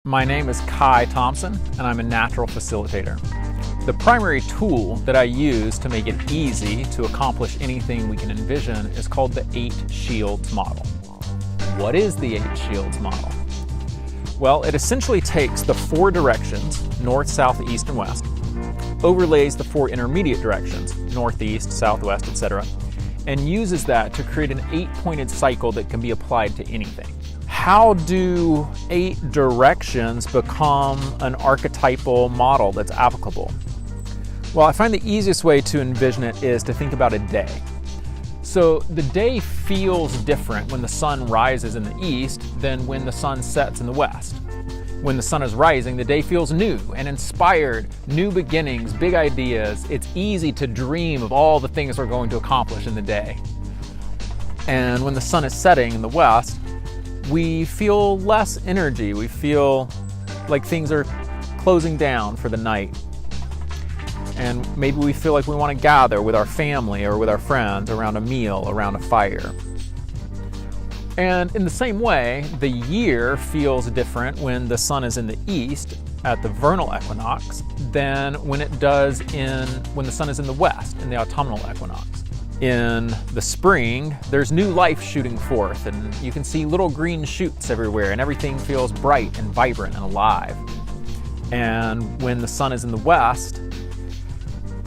My name is Kai Thompson, and I'm a natural facilitator. The primary tool that I use to make it easy to accomplish anything we can envision is called the 8 Shields model. What is the 8 Shields model? Well, it essentially takes the 4 directions, north, south, east, and west, overlays the 4 intermediate directions, northeast, southwest, etc., and uses that to create an 8-pointed cycle that can be applied to anything. How do 8 directions become an archetypal model that's applicable? Well, I find the easiest way to envision it is to think about a day. So the day feels different when the sun rises in the east than when the sun sets in the west. When the sun is rising, the day feels new and inspired, new beginnings, big ideas. It's easy to dream of all the things we're going to accomplish in the day. And when the sun is setting in the west, we feel less energy. We feel like things are closing down for the night. And maybe we feel like we want to gather with our family or with our friends around a meal, around a fire. And in the same way, the year feels different when the sun is in the east at the vernal equinox than when it does when the sun is in the west in the autumnal equinox. In the spring, there's new life shooting forth, and you can see little green shoots everywhere, and everything feels bright and vibrant and alive. And when the sun is in the west,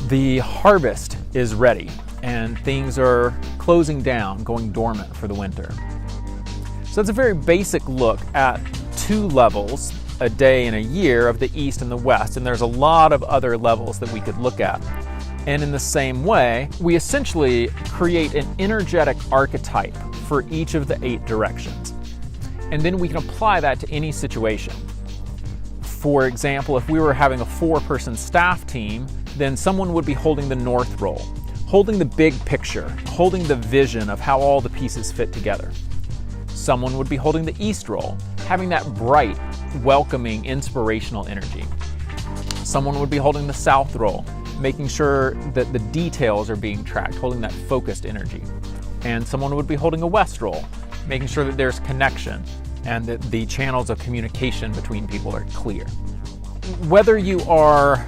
the harvest is ready, and things are closing down, going dormant for the winter. So that's a very basic look at 2 levels, a day and a year, of the east and the west, and there's a lot of other levels that we could look at. And in the same way, we essentially create an energetic archetype for each of the 8 directions. And then we can apply that to any situation. For example, if we were having a 4-person staff team, then someone would be holding the north role, holding the big picture, holding the vision of how all the pieces fit together. Someone would be holding the east role, having that bright, welcoming, inspirational energy. Someone would be holding the south role, making sure that the details are being tracked, holding that focused energy. And someone would be holding a west role, making sure that there's connection and that the channels of communication between people are clear. Whether you are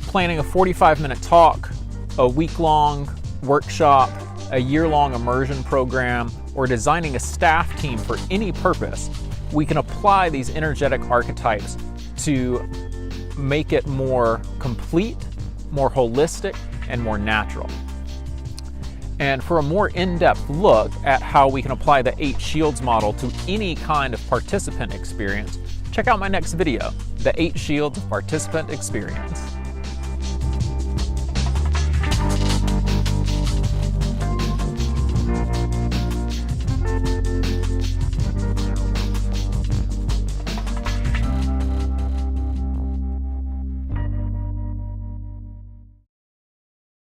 planning a 45-minute talk, a week-long workshop, a year-long immersion program, or designing a staff team for any purpose, we can apply these energetic archetypes to make it more complete, more holistic, and more natural. And for a more in-depth look at how we can apply the 8 Shields model to any kind of participant experience, check out my next video, the 8 Shields of Participant Experience.